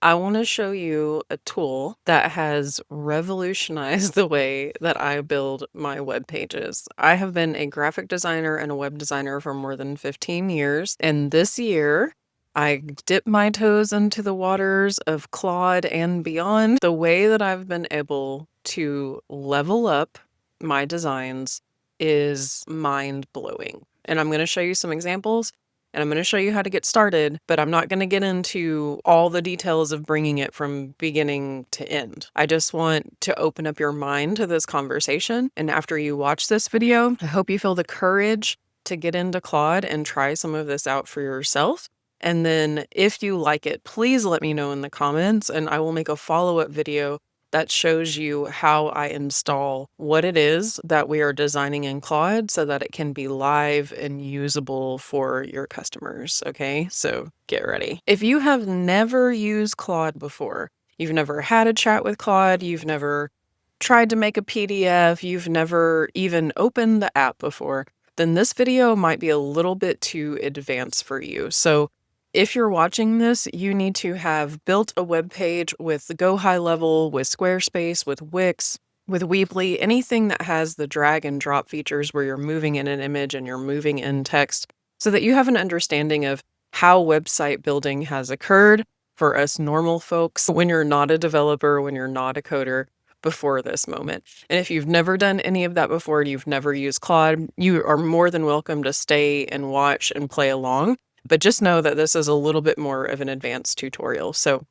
I want to show you a tool that has revolutionized the way that I build my web pages. I have been a graphic designer and a web designer for more than 15 years, and this year I dipped my toes into the waters of Claude and beyond. The way that I've been able to level up my designs is mind blowing. And I'm going to show you some examples and I'm going to show you how to get started, but I'm not going to get into all the details of bringing it from beginning to end. I just want to open up your mind to this conversation. And after you watch this video, I hope you feel the courage to get into Claude and try some of this out for yourself. And then if you like it, please let me know in the comments and I will make a follow-up video that shows you how I install what it is that we are designing in Claude so that it can be live and usable for your customers. Okay, so get ready. If you have never used Claude before, you've never had a chat with Claude, you've never tried to make a PDF, you've never even opened the app before, then this video might be a little bit too advanced for you. So if you're watching this, you need to have built a web page with the GoHighLevel, with Squarespace, with Wix, with Weebly, anything that has the drag and drop features where you're moving in an image and you're moving in text so that you have an understanding of how website building has occurred for us normal folks when you're not a developer, when you're not a coder before this moment. And if you've never done any of that before and you've never used Claude, you are more than welcome to stay and watch and play along. But just know that this is a little bit more of an advanced tutorial. So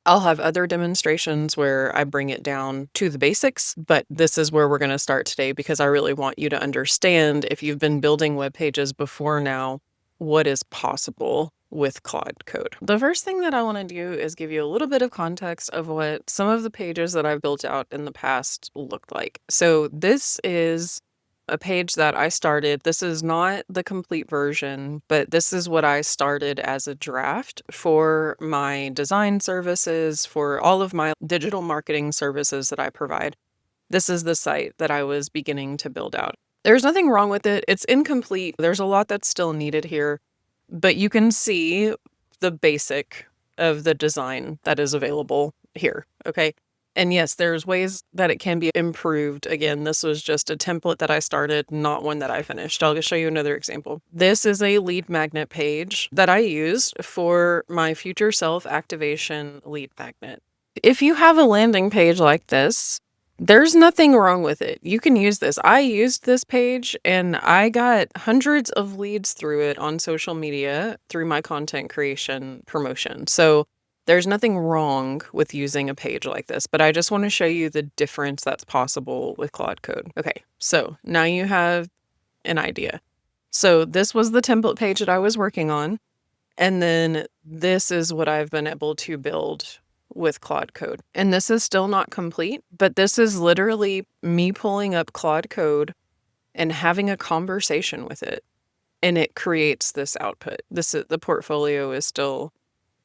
I'll have other demonstrations where I bring it down to the basics, but this is where we're going to start today because I really want you to understand, if you've been building web pages before now, what is possible with Claude Code. The first thing that I want to do is give you a little bit of context of what some of the pages that I've built out in the past looked like. So this is a page that I started. This is not the complete version, but this is what I started as a draft for my design services, for all of my digital marketing services that I provide. This is the site that I was beginning to build out. There's nothing wrong with it. It's incomplete. There's a lot that's still needed here, but you can see the basic of the design that is available here. Okay. And yes, there's ways that it can be improved. Again, this was just a template that I started, not one that I finished. I'll just show you another example. This is a lead magnet page that I used for my future self activation lead magnet. If you have a landing page like this, there's nothing wrong with it. You can use this. I used this page and I got hundreds of leads through it on social media through my content creation promotion. So there's nothing wrong with using a page like this, but I just want to show you the difference that's possible with Claude Code. Okay, so now you have an idea. So this was the template page that I was working on. And then this is what I've been able to build with Claude Code. And this is still not complete, but this is literally me pulling up Claude Code and having a conversation with it. And it creates this output. The portfolio is still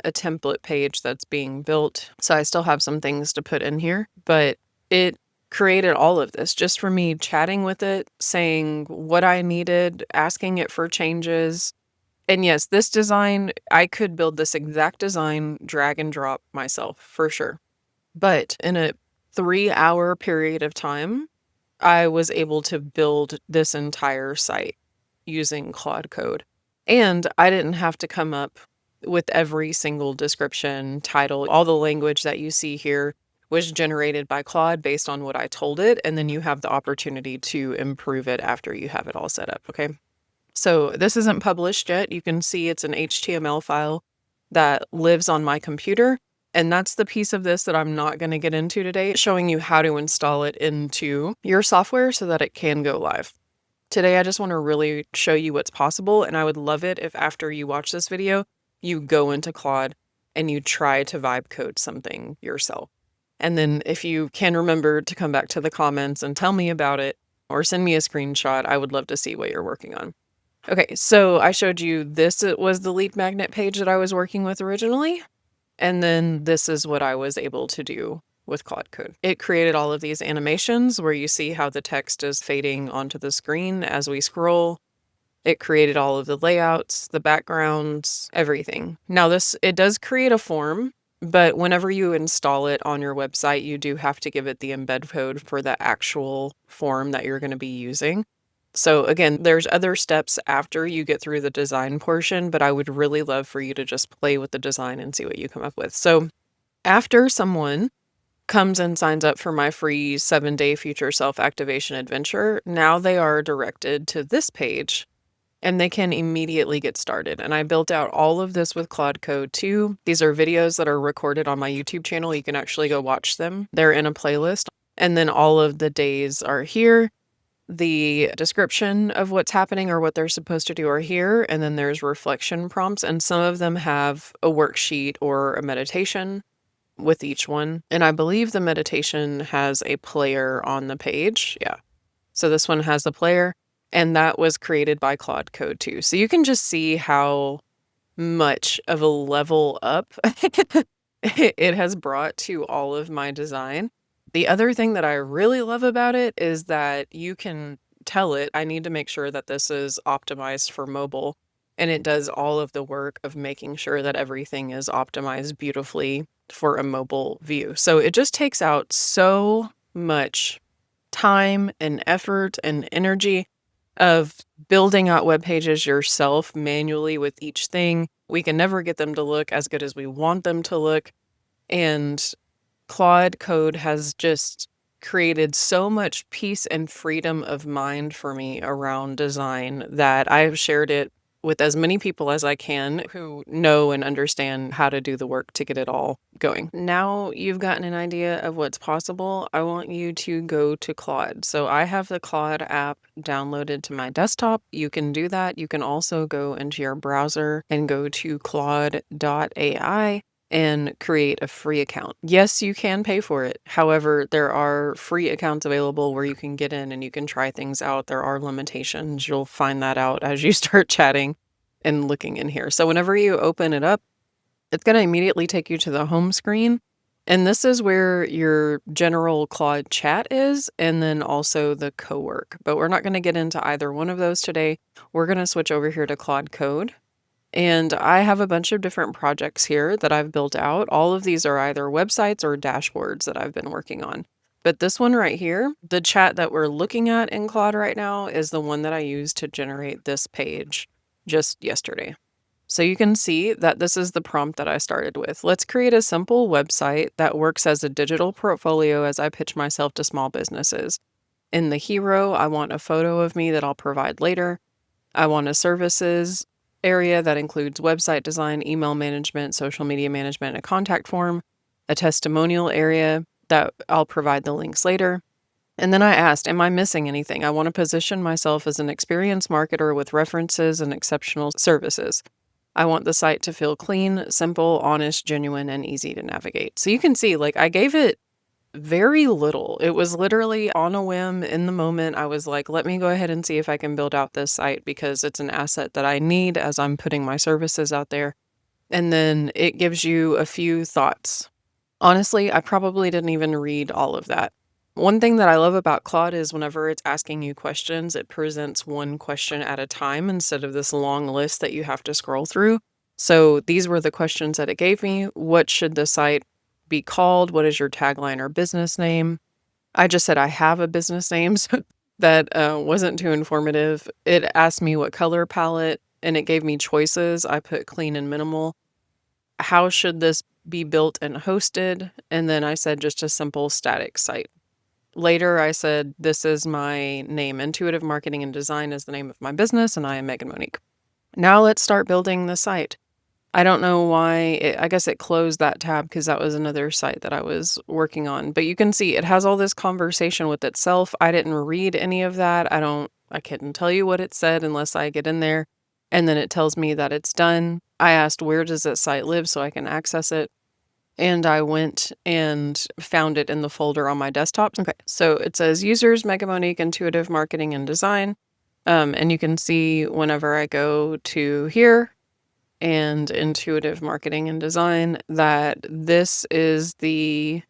a template page that's being built. So I still have some things to put in here, but it created all of this just for me chatting with it, saying what I needed, asking it for changes. And yes, this design, I could build this exact design, drag and drop myself for sure. But in a 3-hour period of time, I was able to build this entire site using Claude Code. And I didn't have to come up with every single description, title, all the language that you see here was generated by Claude based on what I told it. And then you have the opportunity to improve it after you have it all set up. Okay. So this isn't published yet. You can see it's an HTML file that lives on my computer. And that's the piece of this that I'm not going to get into today, showing you how to install it into your software so that it can go live. Today, I just want to really show you what's possible. And I would love it if after you watch this video, you go into Claude and you try to vibe code something yourself. And then if you can remember to come back to the comments and tell me about it or send me a screenshot, I would love to see what you're working on. Okay, so I showed you this. It was the lead magnet page that I was working with originally. And then this is what I was able to do with Claude Code. It created all of these animations where you see how the text is fading onto the screen as we scroll. It created all of the layouts, the backgrounds, everything. Now it does create a form But whenever you install it on your website, you do have to give it the embed code for the actual form that you're going to be using. So again, there's other steps after you get through the design portion, but I would really love for you to just play with the design and see what you come up with. So after someone comes and signs up for my free 7-day future self activation adventure, now they are directed to this page and they can immediately get started. And I built out all of this with Claude Code too. These are videos that are recorded on my YouTube channel. You can actually go watch them. They're in a playlist. And then all of the days are here. The description of what's happening or what they're supposed to do are here. And then there's reflection prompts. And some of them have a worksheet or a meditation with each one. And I believe the meditation has a player on the page. Yeah. So this one has the player, and that was created by Claude Code too. So you can just see how much of a level up it has brought to all of my design. The other thing that I really love about it is that you can tell it, I need to make sure that this is optimized for mobile. And it does all of the work of making sure that everything is optimized beautifully for a mobile view. So it just takes out so much time and effort and energy of building out web pages yourself manually with each thing. We can never get them to look as good as we want them to look. And Claude Code has just created so much peace and freedom of mind for me around design that I've shared it with as many people as I can who know and understand how to do the work to get it all going. Now you've gotten an idea of what's possible. I want you to go to Claude. So I have the Claude app downloaded to my desktop. You can do that. You can also go into your browser and go to claude.ai and create a free account. Yes, you can pay for it. However, there are free accounts available where you can get in and you can try things out. There are limitations. You'll find that out as you start chatting and looking in here. So whenever you open it up, it's going to immediately take you to the home screen. And this is where your general Claude chat is, and then also the co-work. But we're not going to get into either one of those today. We're going to switch over here to Claude Code. And I have a bunch of different projects here that I've built out. All of these are either websites or dashboards that I've been working on. But this one right here, the chat that we're looking at in Claude right now, is the one that I used to generate this page just yesterday. So you can see that this is the prompt that I started with. Let's create a simple website that works as a digital portfolio as I pitch myself to small businesses. In the hero, I want a photo of me that I'll provide later. I want a services area that includes website design, email management, social media management, a contact form, a testimonial area that I'll provide the links later. And then I asked, am I missing anything? I want to position myself as an experienced marketer with references and exceptional services. I want the site to feel clean, simple, honest, genuine, and easy to navigate. So you can see, like, I gave it very little. It was literally on a whim in the moment. I was like, let me go ahead and see if I can build out this site because it's an asset that I need as I'm putting my services out there. And then it gives you a few thoughts. Honestly, I probably didn't even read all of that. One thing that I love about Claude is whenever it's asking you questions, it presents one question at a time instead of this long list that you have to scroll through. So these were the questions that it gave me. What should the site be called? What is your tagline or business name? I just said I have a business name, so that wasn't too informative. It asked me what color palette, and it gave me choices. I put clean and minimal. How should this be built and hosted? And then I said just a simple static site. Later, I said, this is my name. Intuitive Marketing and Design is the name of my business, and I am Megan Monique. Now let's start building the site. I don't know why, I guess it closed that tab because that was another site that I was working on. But you can see it has all this conversation with itself. I didn't read any of that. I couldn't tell you what it said unless I get in there. And then it tells me that it's done. I asked, where does that site live so I can access it? And I went and found it in the folder on my desktop. Okay, so it says users, Megan Monique, Intuitive Marketing and Design. And you can see whenever I go to here, and Intuitive Marketing and Design, that this is the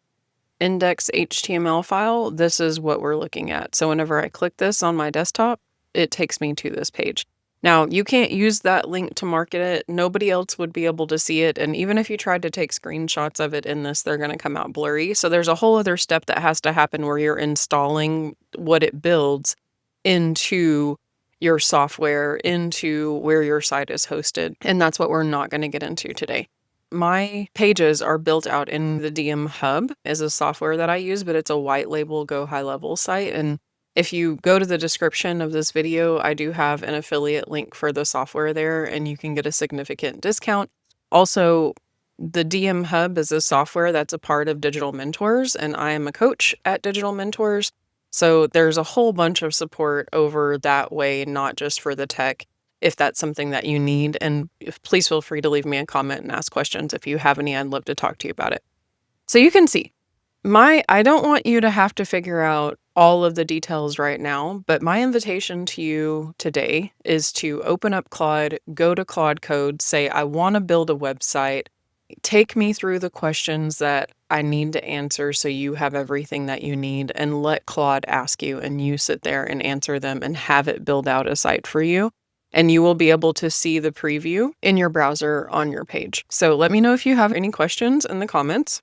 index HTML file. This is what we're looking at. So whenever I click this on my desktop, it takes me to this page. Now, you can't use that link to market it. Nobody else would be able to see it. And even if you tried to take screenshots of it in this, they're going to come out blurry. So there's a whole other step that has to happen where you're installing what it builds into your software, into where your site is hosted. And that's what we're not going to get into today. My pages are built out in the DM Hub is a software that I use, but it's a white label GoHighLevel site. And if you go to the description of this video, I do have an affiliate link for the software there, and you can get a significant discount. Also, the DM Hub is a software that's a part of Digital Mentors, and I am a coach at Digital Mentors. So there's a whole bunch of support over that way, not just for the tech, if that's something that you need. And please feel free to leave me a comment and ask questions if you have any. I'd love to talk to you about it. So you can see I don't want you to have to figure out all of the details right now, but my invitation to you today is to open up Claude, go to Claude Code, say, I want to build a website. Take me through the questions that I need to answer so you have everything that you need, and let Claude ask you, and you sit there and answer them and have it build out a site for you. And you will be able to see the preview in your browser on your page. So let me know if you have any questions in the comments.